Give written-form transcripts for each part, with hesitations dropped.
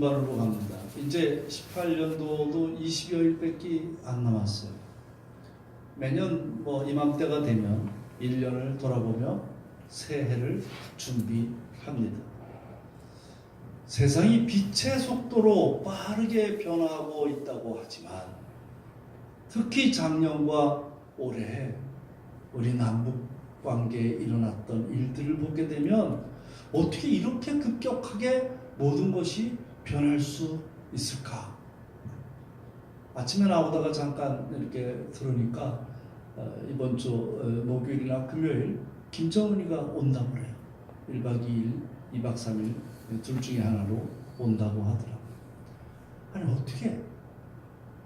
반으로 갑니다. 이제 18년도도 20여일밖에 안 남았어요. 매년 이맘때가 되면 1년을 돌아보며 새해를 준비합니다. 세상이 빛의 속도로 빠르게 변화하고 있다고 하지만 특히 작년과 올해 우리 남북 관계에 일어났던 일들을 보게 되면 어떻게 이렇게 급격하게 모든 것이 변할 수 있을까? 아침에 나오다가 잠깐 이렇게 들으니까 이번 주 목요일이나 금요일 김정은이가 온다고 그래요. 1박 2일, 2박 3일 둘 중에 하나로 온다고 하더라고요. 아니 어떻게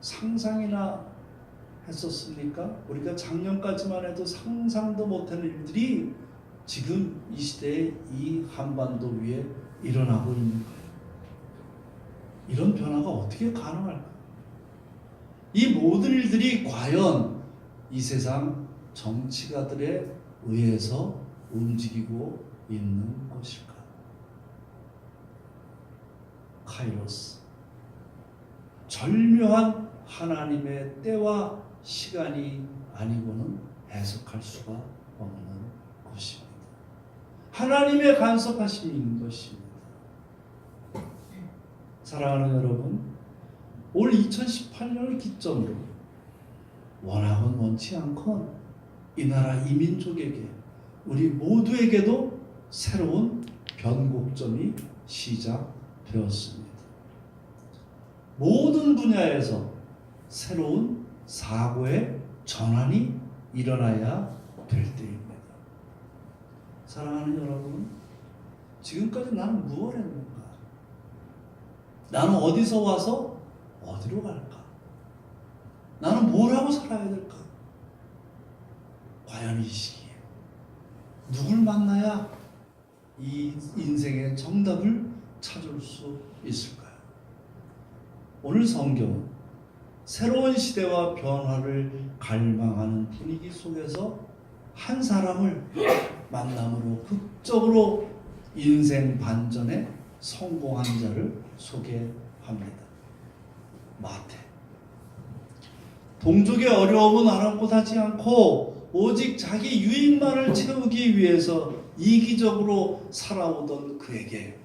상상이나 했었습니까? 우리가 작년까지만 해도 상상도 못하는 일들이 지금 이 시대에 이 한반도 위에 일어나고 있는 거예요. 이런 변화가 어떻게 가능할까? 이 모든 일들이 과연 이 세상 정치가들에 의해서 움직이고 있는 것일까? 카이로스, 절묘한 하나님의 때와 시간이 아니고는 해석할 수가 없는 것입니다. 하나님의 간섭하심이 있는 것입니다. 사랑하는 여러분, 올 2018년을 기점으로 원하건 원치 않건 이 나라 이민족에게 우리 모두에게도 새로운 변곡점이 시작되었습니다. 모든 분야에서 새로운 사고의 전환이 일어나야 될 때입니다. 사랑하는 여러분, 지금까지 나는 무엇을 했는가? 나는 어디서 와서 어디로 갈까? 나는 뭘 하고 살아야 될까? 과연 이 시기에 누굴 만나야 이 인생의 정답을 찾을 수 있을까요? 오늘 성경은 새로운 시대와 변화를 갈망하는 분위기 속에서 한 사람을 만남으로 극적으로 인생 반전에 성공한 자를 소개합니다. 마태. 동족의 어려움은 아랑곳하지 않고 오직 자기 유익만을 채우기 위해서 이기적으로 살아오던 그에게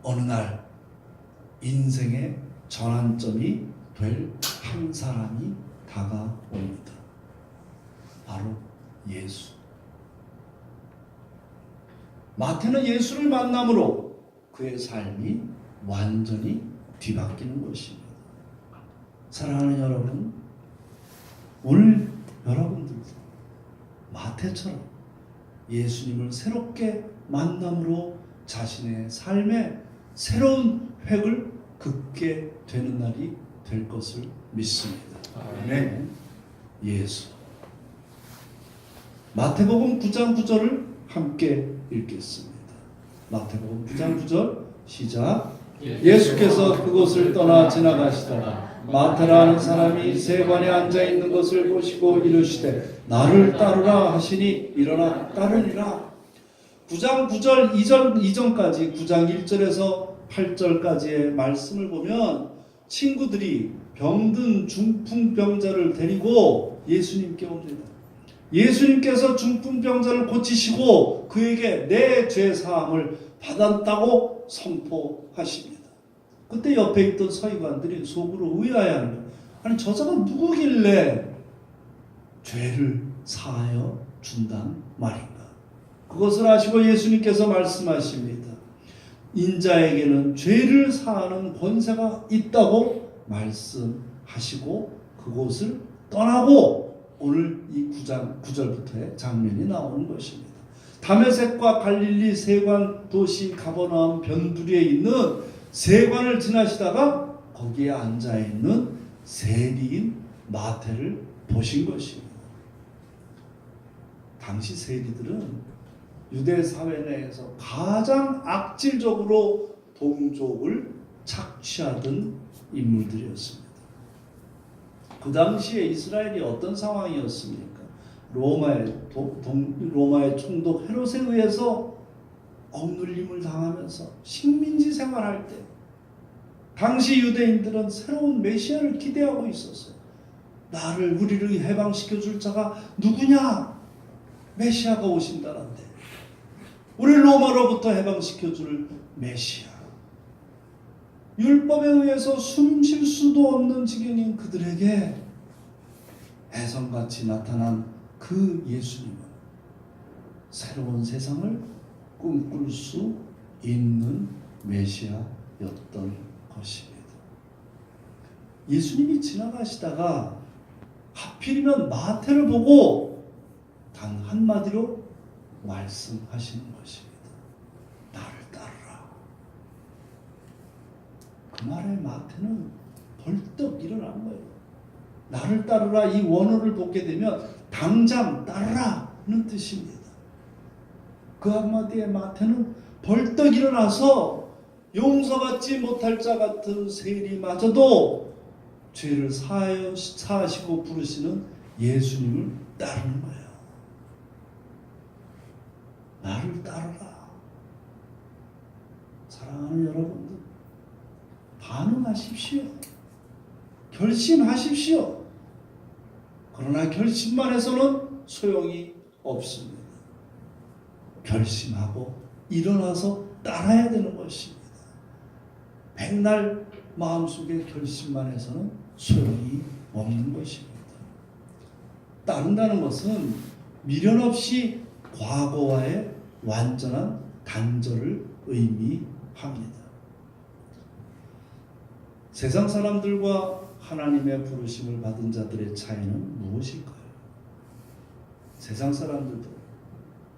어느 날 인생의 전환점이 될 한 사람이 다가옵니다. 바로 예수. 마태는 예수를 만남으로 그의 삶이 완전히 뒤바뀌는 것입니다. 사랑하는 여러분, 오늘 여러분들도 마태처럼 예수님을 새롭게 만남으로 자신의 삶에 새로운 획을 긋게 되는 날이 될 것을 믿습니다. 아멘. 예수. 마태복음 9장 9절을 함께 읽겠습니다. 마태복음 9장 9절 시작. 예수께서 그곳을 떠나 지나가시다가 마태라는 사람이 세관에 앉아 있는 것을 보시고 이르시되 나를 따르라 하시니 일어나 따르니라. 9장 9절 이전까지 9장 1절에서 8절까지의 말씀을 보면 친구들이 병든 중풍병자를 데리고 예수님께 옵니다. 예수님께서 중풍병자를 고치시고 그에게 내 죄 사함을 받았다고 선포하십니다. 그때 옆에 있던 서기관들이 속으로 의아해하는 거예요. 아니 저자가 누구길래 죄를 사하여 준단 말인가? 그것을 아시고 예수님께서 말씀하십니다. 인자에게는 죄를 사하는 권세가 있다고 말씀하시고 그곳을 떠나고 오늘 이 9장 9절부터의 장면이 나오는 것입니다. 다메섹과 갈릴리 세관 도시 가버나움 변두리에 있는 세관을 지나시다가 거기에 앉아있는 세리인 마태를 보신 것입니다. 당시 세리들은 유대 사회 내에서 가장 악질적으로 동족을 착취하던 인물들이었습니다. 그 당시에 이스라엘이 어떤 상황이었습니까? 로마의 총독 헤롯에 의해서 억눌림을 당하면서 식민지 생활할 때 당시 유대인들은 새로운 메시아를 기대하고 있었어요. 우리를 해방시켜 줄 자가 누구냐? 메시아가 오신다는데. 우리를 로마로부터 해방시켜 줄 메시아. 율법에 의해서 숨 쉴 수도 없는 지경인 그들에게 혜성같이 나타난 그 예수님은 새로운 세상을 꿈꿀 수 있는 메시아였던 것입니다. 예수님이 지나가시다가 하필이면 마태를 보고 단 한마디로 말씀하시는 것입니다. 나를 따르라. 그 말에 마태는 벌떡 일어난 거예요. 나를 따르라, 이 원어를 보게 되면 당장 따르라는 뜻입니다. 그 한마디에 마태는 벌떡 일어나서 용서받지 못할 자 같은 세리마저도 죄를 사하시고 부르시는 예수님을 따르는 거예요. 나를 따르라. 사랑하는 여러분들, 반응하십시오. 결심하십시오. 그러나 결심만 해서는 소용이 없습니다. 결심하고 일어나서 따라야 되는 것입니다. 백날 마음속에 결심만 해서는 소용이 없는 것입니다. 따른다는 것은 미련 없이 과거와의 완전한 단절을 의미합니다. 세상 사람들과 하나님의 부르심을 받은 자들의 차이는 무엇일까요? 세상 사람들도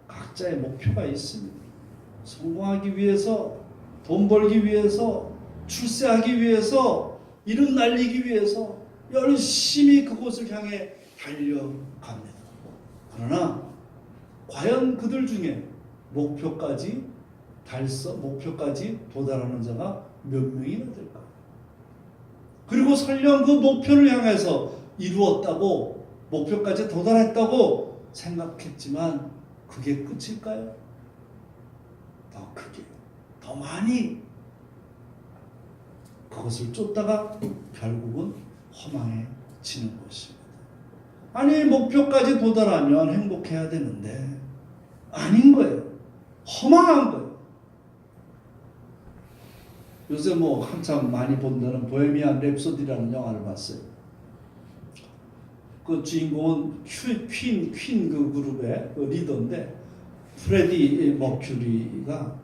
각자의 목표가 있습니다. 성공하기 위해서, 돈 벌기 위해서, 출세하기 위해서, 이름 날리기 위해서 열심히 그곳을 향해 달려갑니다. 그러나 과연 그들 중에 목표까지 도달하는 자가 몇 명이나 될까? 그리고 설령 그 목표를 향해서 이루었다고, 목표까지 도달했다고 생각했지만 그게 끝일까요? 더 크게, 더 많이 그것을 쫓다가 결국은 허망해지는 것입니다. 아니, 목표까지 도달하면 행복해야 되는데 아닌 거예요. 허망한 거예요. 요새 한참 많이 본다는 보헤미안 랩소디라는 영화를 봤어요. 그 주인공은 퀸 그 그룹의 그 리더인데, 프레디 머큐리가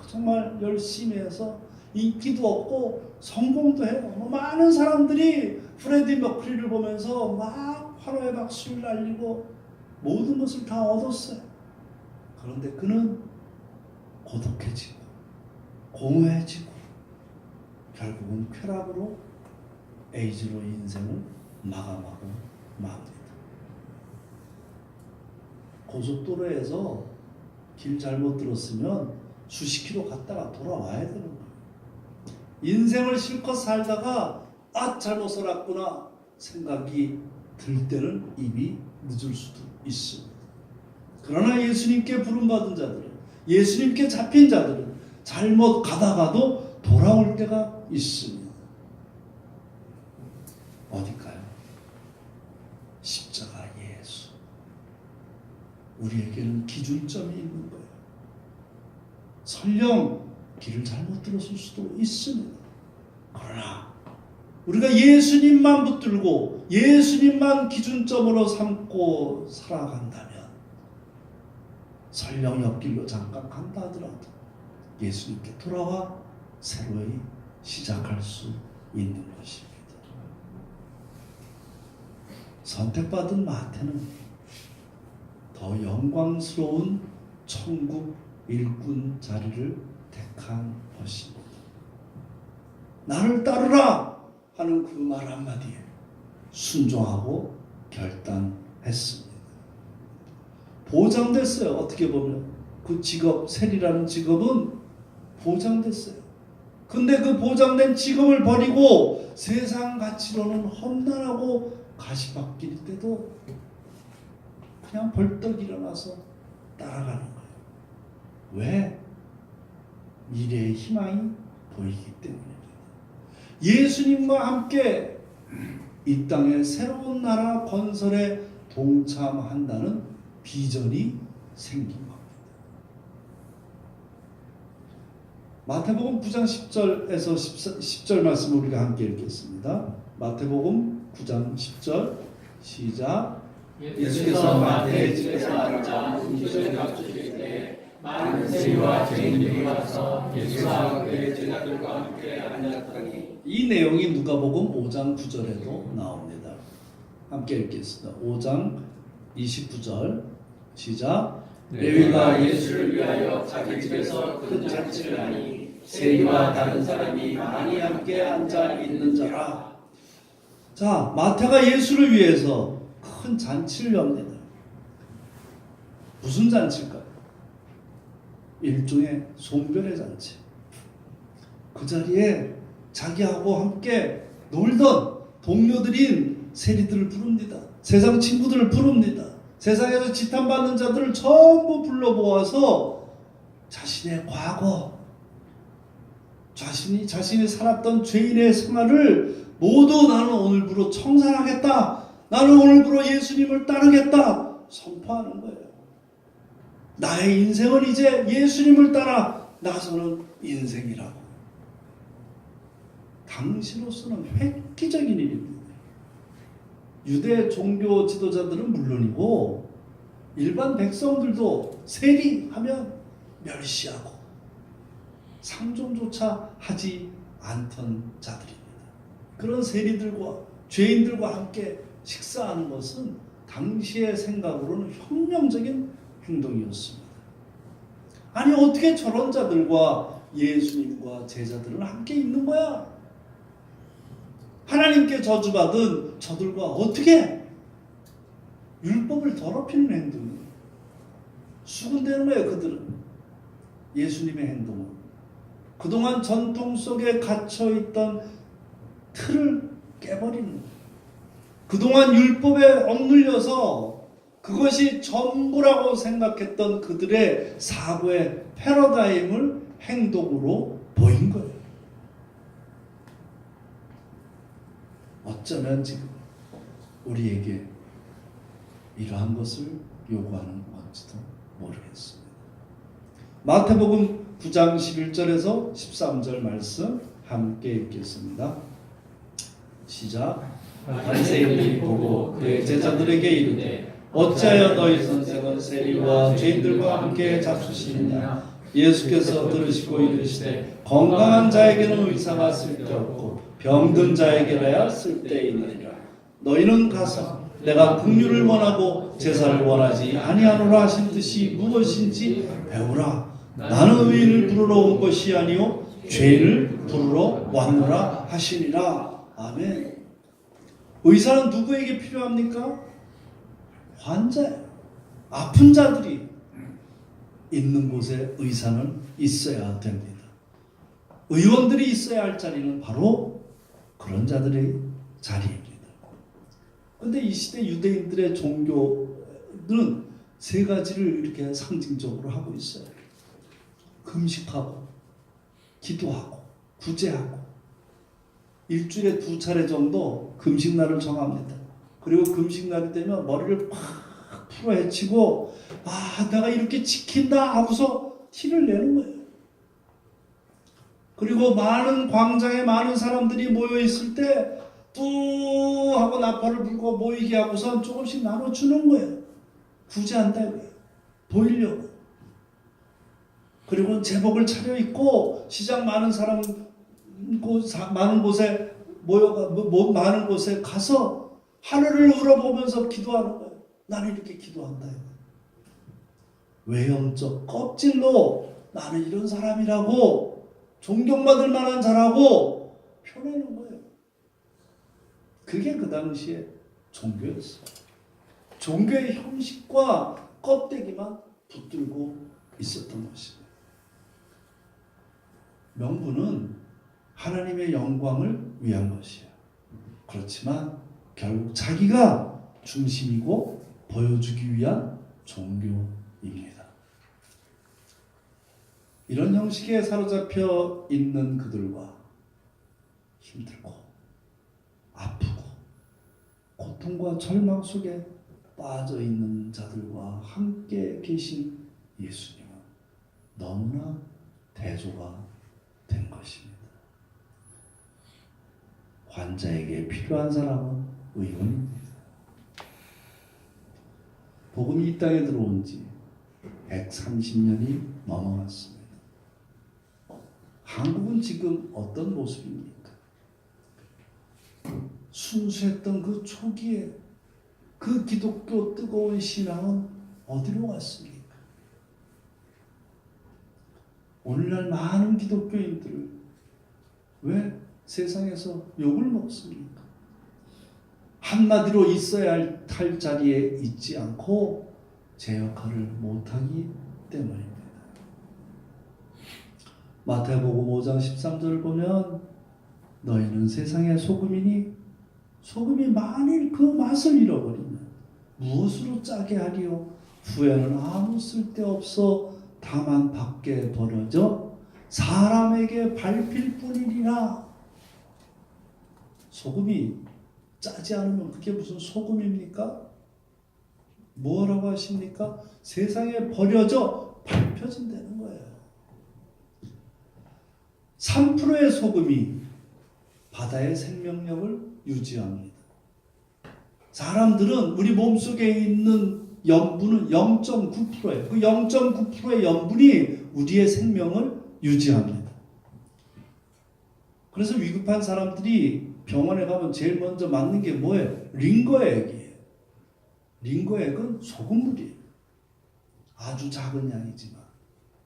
정말 열심히 해서 인기도 얻고 성공도 해요. 많은 사람들이 프레디 머큐리를 보면서 막 환호의 박수를 날리고 모든 것을 다 얻었어요. 그런데 그는 고독해지고 공허해지고 결국은 쾌락으로 에이즈로 인생을 마감하고 맙니다. 고속도로에서 길 잘못 들었으면 수십 킬로 갔다가 돌아와야 되는 거예요. 인생을 실컷 살다가 잘못 살았구나 생각이 들 때는 이미 늦을 수도 있습니다. 그러나 예수님께 부름받은 자들은, 예수님께 잡힌 자들은 잘못 가다가도 돌아올 때가 있습니다. 어딜까요? 십자가 예수. 우리에게는 기준점이 있는 거예요. 설령 길을 잘못 들었을 수도 있습니다. 그러나 우리가 예수님만 붙들고 예수님만 기준점으로 삼고 살아간다면, 설령 옆길로 잠깐 간다 하더라도 예수님께 돌아와 새로이 시작할 수 있는 것입니다. 선택받은 마태는 더 영광스러운 천국 일꾼 자리를 택한 것입니다. 나를 따르라 하는 그 말 한마디에 순종하고 결단했습니다. 보장됐어요. 어떻게 보면 그 직업, 세리라는 직업은 보장됐어요. 근데 그 보장된 직업을 버리고 세상 가치로는 험난하고 가시밭길일 때도 그냥 벌떡 일어나서 따라가는 거예요. 왜? 미래의 희망이 보이기 때문입니다. 예수님과 함께 이 땅에 새로운 나라 건설에 동참한다는 비전이 생긴 겁니다. 마태복음 9장 10절에서 10절 말씀을 우리가 함께 읽겠습니다. 마태복음 9장 10절 시작. 예수께서 마태의 집에서 앉아 음식을 값주실 때 많은 세리와 죄인들이 와서 예수와 그의 제자들과 함께 앉았더니. 이 내용이 누가복음 5장 9절에도 나옵니다. 함께 읽겠습니다. 5장 29절 시작. 레위가 예수를 위하여 자기 집에서 큰 잔치를 하니 세리와 다른 사람이 많이 함께 앉아 있는 자라. 자, 마태가 예수를 위해서 큰 잔치를 엽니다. 무슨 잔치일까요? 일종의 송별의 잔치. 그 자리에 자기하고 함께 놀던 동료들인 세리들을 부릅니다. 세상 친구들을 부릅니다. 세상에서 지탄받는 자들을 전부 불러 모아서 자신의 과거, 자신이 살았던 죄인의 생활을 모두 나는 오늘부로 청산하겠다. 나는 오늘부로 예수님을 따르겠다. 선포하는 거예요. 나의 인생은 이제 예수님을 따라 나서는 인생이라고. 당시로서는 획기적인 일입니다. 유대 종교 지도자들은 물론이고 일반 백성들도 세리하면 멸시하고 상종조차 하지 않던 자들입니다. 그런 세리들과 죄인들과 함께 식사하는 것은 당시의 생각으로는 혁명적인 행동이었습니다. 아니 어떻게 저런 자들과 예수님과 제자들은 함께 있는 거야? 하나님께 저주받은 저들과 어떻게 율법을 더럽히는 행동이에요. 수군대는 거예요. 그들은 예수님의 행동은 그동안 전통 속에 갇혀있던 틀을 깨버리는 거예요. 그동안 율법에 억눌려서 그것이 전부라고 생각했던 그들의 사고의 패러다임을 행동으로 보인 거예요. 어쩌면 지금 우리에게 이러한 것을 요구하는 건지도 모르겠습니다. 마태복음 9장 11절에서 13절 말씀 함께 읽겠습니다. 시작. 바리새인들이 보고 그의 제자들에게 이르되 어찌하여 너희 선생은 세리와 죄인들과 함께 잡수시느냐? 예수께서 들으시고 이르시되 건강한 자에게는 의사가 쓸데없고 병든 자에게라야 쓸데있느니라. 너희는 가서 내가 긍휼을 원하고 제사를 원하지 아니하노라 하신 뜻이 무엇인지 배우라. 나는 의인을 부르러 온 것이 아니요 죄인을 부르러 왔노라 하시니라. 아멘. 의사는 누구에게 필요합니까? 환자예요. 아픈 자들이 있는 곳에 의사는 있어야 됩니다. 의원들이 있어야 할 자리는 바로 그런 자들의 자리입니다. 그런데 이 시대 유대인들의 종교는 세 가지를 이렇게 상징적으로 하고 있어요. 금식하고 기도하고 구제하고 일주일에 2차례 정도 금식날을 정합니다. 그리고 금식날이 되면 머리를 팍 풀어헤치고 내가 이렇게 지킨다 하고서 티를 내는 거예요. 그리고 많은 광장에 많은 사람들이 모여 있을 때 뚜 하고 나팔을 불고 모이게 하고서 조금씩 나눠주는 거예요. 구제한다고요. 보이려고. 그리고 제복을 차려입고 시장 많은 사람 많은 곳에 많은 곳에 가서 하늘을 우러보면서 기도하는 거예요. 나는 이렇게 기도한다. 외형적 껍질로 나는 이런 사람이라고 존경받을 만한 자라고 표내는 거예요. 그게 그 당시에 종교였어요. 종교의 형식과 껍데기만 붙들고 있었던 것입니다. 명분은 하나님의 영광을 위한 것이에요. 그렇지만 결국 자기가 중심이고 보여주기 위한 종교입니다. 이런 형식에 사로잡혀 있는 그들과 힘들고 아프고 고통과 절망 속에 빠져 있는 자들과 함께 계신 예수님은 너무나 대조가 된 것입니다. 환자에게 필요한 사람은 의원입니다. 복음이 이 땅에 들어온 지 130년이 넘어갔습니다. 한국은 지금 어떤 모습입니까? 순수했던 그 초기에 그 기독교 뜨거운 신앙은 어디로 갔습니까? 오늘날 많은 기독교인들을 왜 세상에서 욕을 먹습니까? 한마디로 있어야 할 자리에 있지 않고 제 역할을 못하기 때문입니다. 마태복음 5장 13절을 보면 너희는 세상의 소금이니 소금이 만일 그 맛을 잃어버리면 무엇으로 짜게 하리요? 후에는 아무 쓸데없어 다만 밖에 버려져 사람에게 밟힐 뿐이니라. 소금이 짜지 않으면 그게 무슨 소금입니까? 뭐라고 하십니까? 세상에 버려져 밟혀진다는 거예요. 3%의 소금이 바다의 생명력을 유지합니다. 사람들은 우리 몸속에 있는 염분은 0.9%예요. 그 0.9%의 염분이 우리의 생명을 유지합니다. 그래서 위급한 사람들이 병원에 가면 제일 먼저 맞는 게 뭐예요? 링거액이에요. 링거액은 소금물이에요. 아주 작은 양이지만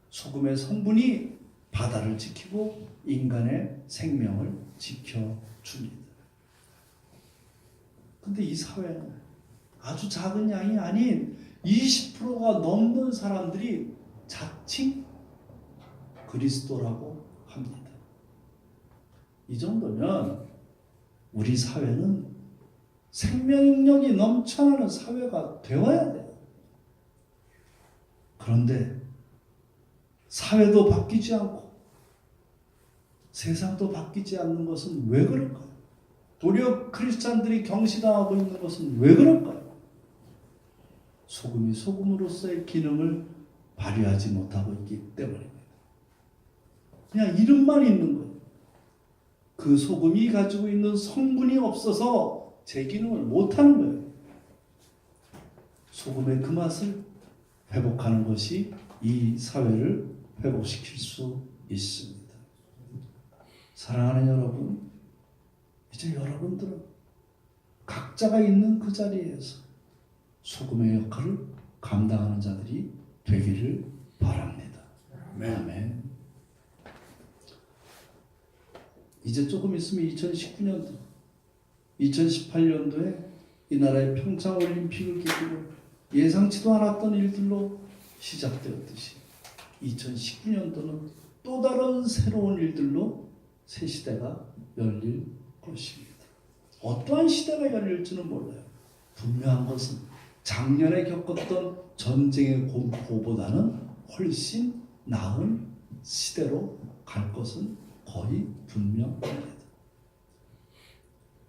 소금의 성분이 바다를 지키고 인간의 생명을 지켜줍니다. 근데 이 사회는 아주 작은 양이 아닌 20%가 넘는 사람들이 자칭 그리스도라고 합니다. 이 정도면 우리 사회는 생명력이 넘쳐나는 사회가 되어야 돼요. 그런데 사회도 바뀌지 않고 세상도 바뀌지 않는 것은 왜 그럴까요? 도리어 크리스찬들이 경시당하고 있는 것은 왜 그럴까요? 소금이 소금으로서의 기능을 발휘하지 못하고 있기 때문입니다. 그냥 이름만 있는 거예요. 그 소금이 가지고 있는 성분이 없어서 제 기능을 못하는 거예요. 소금의 그 맛을 회복하는 것이 이 사회를 회복시킬 수 있습니다. 사랑하는 여러분, 이제 여러분들은 각자가 있는 그 자리에서 소금의 역할을 감당하는 자들이 되기를 바랍니다. 아멘. 이제 조금 있으면 2019년도, 2018년도에 이 나라의 평창올림픽을 계기로 예상치도 않았던 일들로 시작되었듯이 2019년도는 또 다른 새로운 일들로 새 시대가 열릴 것입니다. 어떠한 시대가 열릴지는 몰라요. 분명한 것은 작년에 겪었던 전쟁의 공포보다는 훨씬 나은 시대로 갈 것은 거의 분명합니다.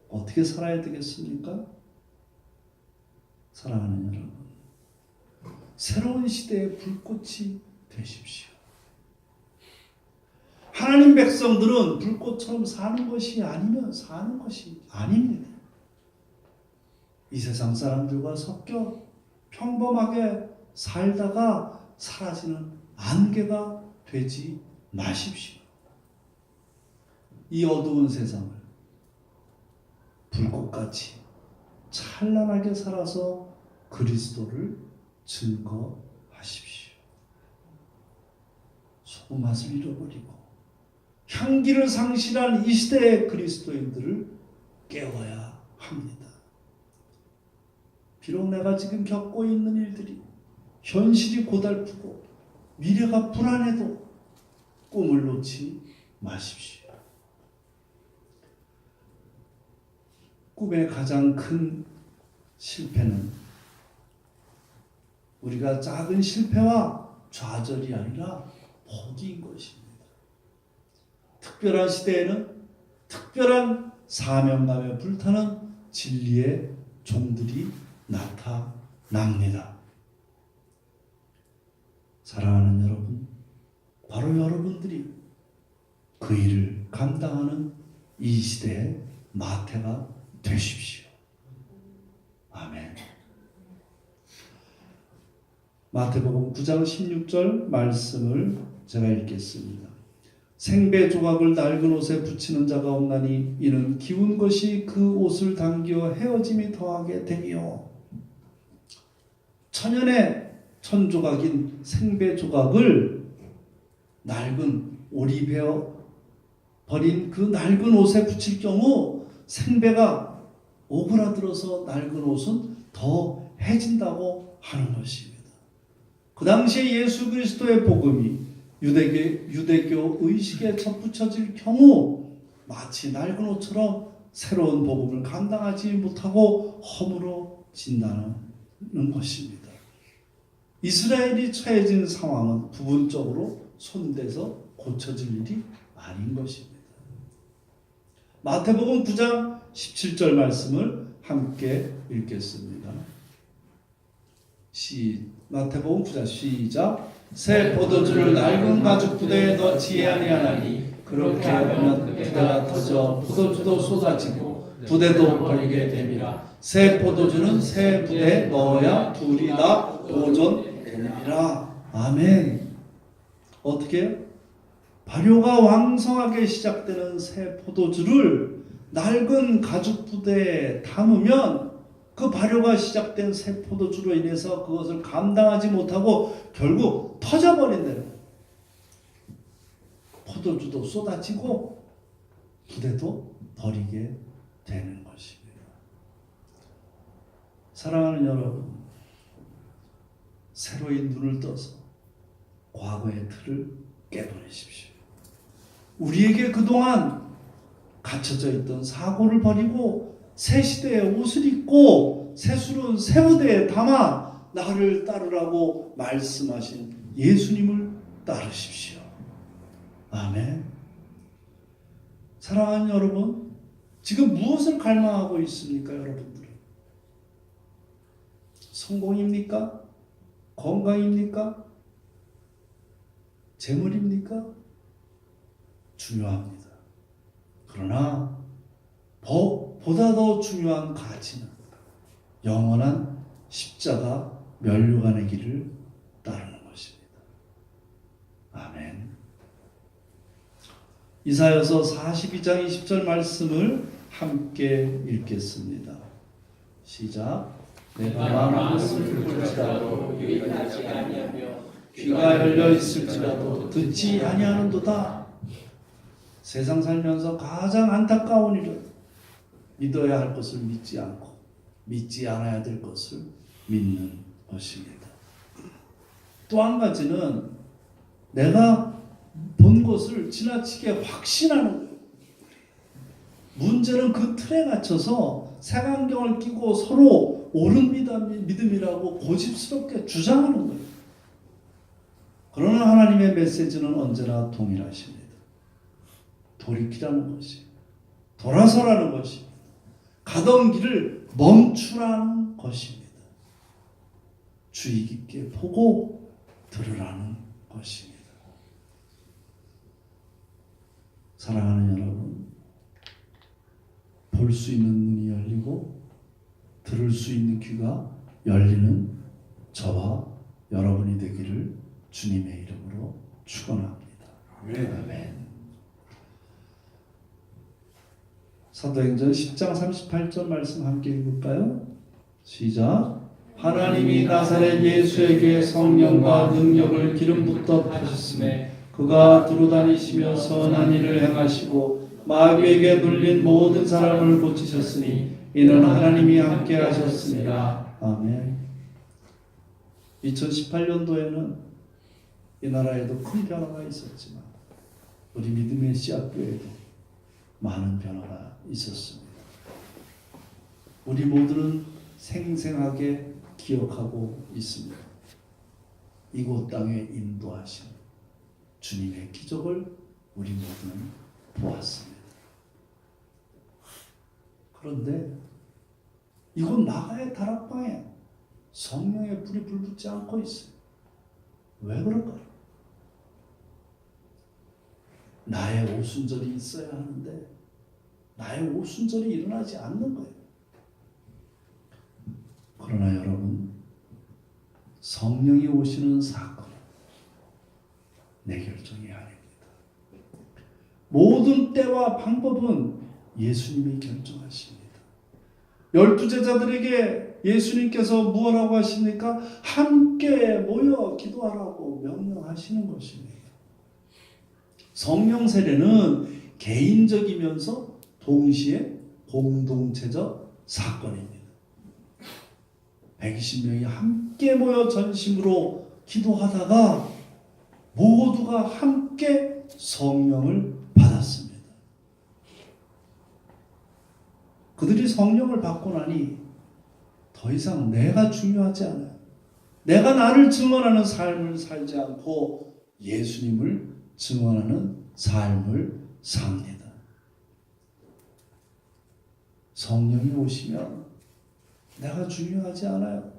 어떻게 살아야 되겠습니까? 사랑하는 여러분, 새로운 시대의 불꽃이 되십시오. 하나님 백성들은 불꽃처럼 사는 것이 아니면 사는 것이 아닙니다. 이 세상 사람들과 섞여 평범하게 살다가 사라지는 안개가 되지 마십시오. 이 어두운 세상을 불꽃같이 찬란하게 살아서 그리스도를 증거하십시오. 소금 맛을 잃어버리고 향기를 상실한 이 시대의 그리스도인들을 깨워야 합니다. 비록 내가 지금 겪고 있는 일들이 현실이 고달프고 미래가 불안해도 꿈을 놓지 마십시오. 꿈의 가장 큰 실패는 우리가 작은 실패와 좌절이 아니라 포기인 것입니다. 특별한 시대에는 특별한 사명감에 불타는 진리의 종들이 나타납니다. 사랑하는 여러분, 바로 여러분들이 그 일을 감당하는 이 시대의 마태가 되십시오. 아멘. 마태복음 9장 16절 말씀을 제가 읽겠습니다. 생배 조각을 낡은 옷에 붙이는 자가 없나니 이는 기운 것이 그 옷을 당겨 헤어짐이 더하게 되니요. 천연의 천조각인 생배 조각을 낡은 오리배어 버린 그 낡은 옷에 붙일 경우 생배가 오그라들어서 낡은 옷은 더 해진다고 하는 것입니다. 그 당시에 예수 그리스도의 복음이 유대교 의식에 접붙여질 경우 마치 낡은 옷처럼 새로운 복음을 감당하지 못하고 허물어진다는 것입니다. 이스라엘이 처해진 상황은 부분적으로 손대서 고쳐질 일이 아닌 것입니다. 마태복음 9장 17절 말씀을 함께 읽겠습니다. 마태복음 9장 시작. 새 포도주를 낡은 가죽 부대에 넣지 아니하나니 그렇게 하면 부대가 터져 포도주도 쏟아지고 부대도 버리게 됨이라. 새 포도주는 새 부대에 넣어야 둘이 다 보존되느니라. 아멘. 어떻게? 발효가 왕성하게 시작되는 새 포도주를 낡은 가죽 부대에 담으면 그 발효가 시작된 새 포도주로 인해서 그것을 감당하지 못하고 결국 터져버린다는 거예요. 포도주도 쏟아지고 부대도 버리게 되는 것입니다. 사랑하는 여러분, 새로이 눈을 떠서 과거의 틀을 깨버리십시오. 우리에게 그동안 갇혀져 있던 사고를 버리고 새 시대의 옷을 입고 새술은 새 부대에 담아 나를 따르라고 말씀하신 예수님을 따르십시오. 아멘. 사랑하는 여러분, 지금 무엇을 갈망하고 있습니까, 여러분들은? 성공입니까? 건강입니까? 재물입니까? 중요합니다. 그러나 보다 더 중요한 가치는 영원한 십자가 면류관의 길을 따르는 것입니다. 아멘. 이사야서 42장 20절 말씀을 함께 읽겠습니다. 시작. 내가 말씀을 볼지라도 유익하지 아니하며 귀가 열려 있을지라도 듣지 아니하는도다. 세상 살면서 가장 안타까운 일은 믿어야 할 것을 믿지 않고 믿지 않아야 될 것을 믿는 것입니다. 또 한 가지는 내가 본 것을 지나치게 확신하는 거예요. 문제는 그 틀에 갇혀서 색안경을 끼고 서로 옳은 믿음이라고 고집스럽게 주장하는 거예요. 그러나 하나님의 메시지는 언제나 동일하십니다. 돌이키라는 것이, 돌아서라는 것이, 가던 길을 멈추라는 것입니다. 주의 깊게 보고 들으라는 것입니다. 사랑하는 여러분, 볼 수 있는 눈이 열리고 들을 수 있는 귀가 열리는 저와 여러분이 되기를 주님의 이름으로 축원합니다. 아멘. 사도행전 10장 38절 말씀 함께 읽을까요? 시작. 하나님이 나사렛 예수에게 성령과 능력을 기름 붓듯 하셨음에 그가 두루다니시며 선한 일을 행하시고 마귀에게 눌린 모든 사람을 고치셨으니 이는 하나님이 함께 하셨습니다. 아멘. 2018년도에는 이 나라에도 큰 변화가 있었지만 우리 믿음의 씨앗교회도 많은 변화가 있었습니다. 우리 모두는 생생하게 기억하고 있습니다. 이곳 땅에 인도하신 주님의 기적을 우리 모두는 보았습니다. 그런데 이곳 나가의 다락방에 성령의 불이 불붙지 않고 있어요. 왜 그럴까요? 나의 오순절이 있어야 하는데 나의 오순절이 일어나지 않는 거예요. 그러나 여러분, 성령이 오시는 사건은 내 결정이 아닙니다. 모든 때와 방법은 예수님이 결정하십니다. 12제자들에게 예수님께서 무엇라고 하십니까? 함께 모여 기도하라고 명령하시는 것입니다. 성령 세례는 개인적이면서 동시에 공동체적 사건입니다. 120명이 함께 모여 전심으로 기도하다가 모두가 함께 성령을 받았습니다. 그들이 성령을 받고 나니 더 이상 내가 중요하지 않아요. 내가 나를 증언하는 삶을 살지 않고 예수님을 증언하는 삶을 삽니다. 성령이 오시면 내가 중요하지 않아요.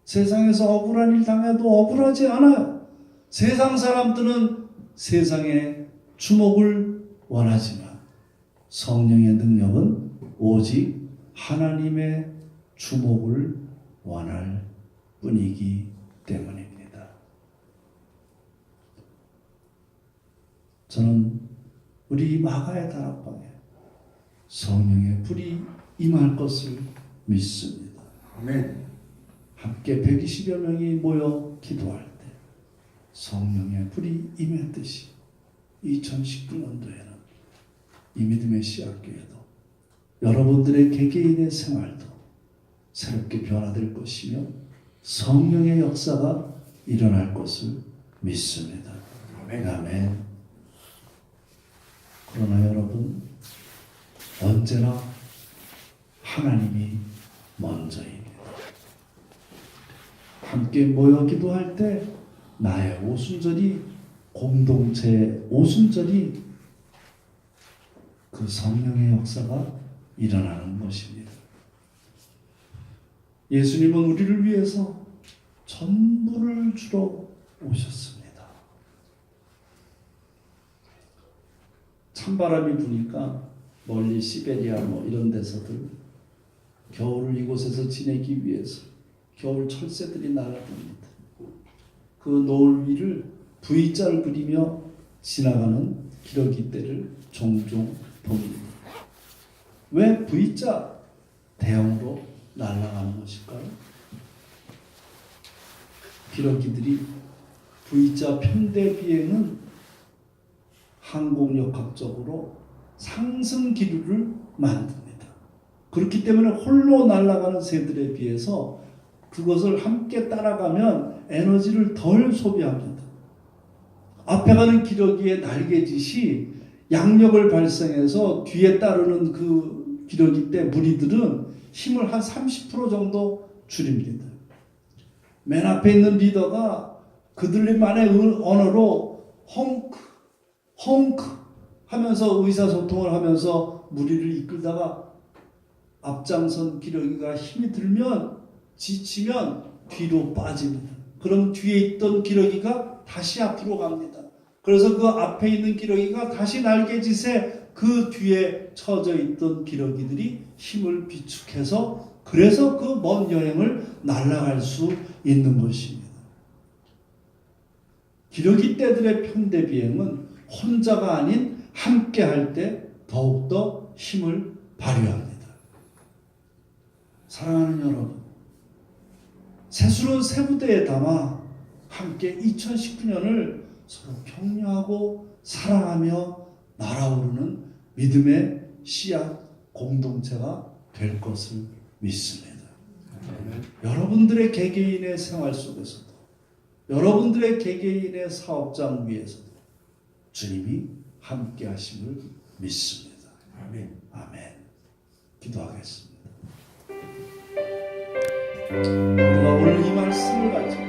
세상에서 억울한 일 당해도 억울하지 않아요. 세상 사람들은 세상의 주목을 원하지만 성령의 능력은 오직 하나님의 주목을 원할 뿐이기 때문입니다. 저는 우리 마가의 다락방에 성령의 불이 임할 것을 믿습니다. 아멘. 함께 120여 명이 모여 기도할 때 성령의 불이 임했듯이 2019년도에는 이 믿음의 씨앗교회도 여러분들의 개개인의 생활도 새롭게 변화될 것이며 성령의 역사가 일어날 것을 믿습니다. 아멘. 아멘. 그러나 여러분, 언제나 하나님이 먼저입니다. 함께 모여 기도할 때 나의 오순절이, 공동체의 오순절이 그 성령의 역사가 일어나는 것입니다. 예수님은 우리를 위해서 전부를 주러 오셨습니다. 찬바람이 부니까 멀리 시베리아 이런 데서들 겨울을 이곳에서 지내기 위해서 겨울 철새들이 날아듭니다. 그 노을 위를 V자를 그리며 지나가는 기러기 떼를 종종 봅니다. 왜 V자 대형으로 날아가는 것일까요? 기러기들이 V자 편대 비행은 항공역학적으로 상승 기류를 만듭니다. 그렇기 때문에 홀로 날아가는 새들에 비해서 그것을 함께 따라가면 에너지를 덜 소비합니다. 앞에 가는 기러기의 날개짓이 양력을 발생해서 뒤에 따르는 그 기러기 때 무리들은 힘을 한 30% 정도 줄입니다. 맨 앞에 있는 리더가 그들만의 언어로 헝크 하면서 의사소통을 하면서 무리를 이끌다가 앞장선 기러기가 힘이 들면 지치면 뒤로 빠집니다. 그럼 뒤에 있던 기러기가 다시 앞으로 갑니다. 그래서 그 앞에 있는 기러기가 다시 날개짓에 그 뒤에 처져 있던 기러기들이 힘을 비축해서 그래서 그 먼 여행을 날아갈 수 있는 것입니다. 기러기 떼들의 편대 비행은 혼자가 아닌 함께 할 때 더욱더 힘을 발휘합니다. 사랑하는 여러분, 새술은 새 부대에 담아 함께 2019년을 서로 격려하고 사랑하며 날아오르는 믿음의 씨앗 공동체가 될 것을 믿습니다. 여러분들의 개개인의 생활 속에서도 여러분들의 개개인의 사업장 위에서도 주님이 함께 하심을 믿습니다. 아멘. 아멘. 기도하겠습니다. 우리가 오늘 이 말씀을 가지고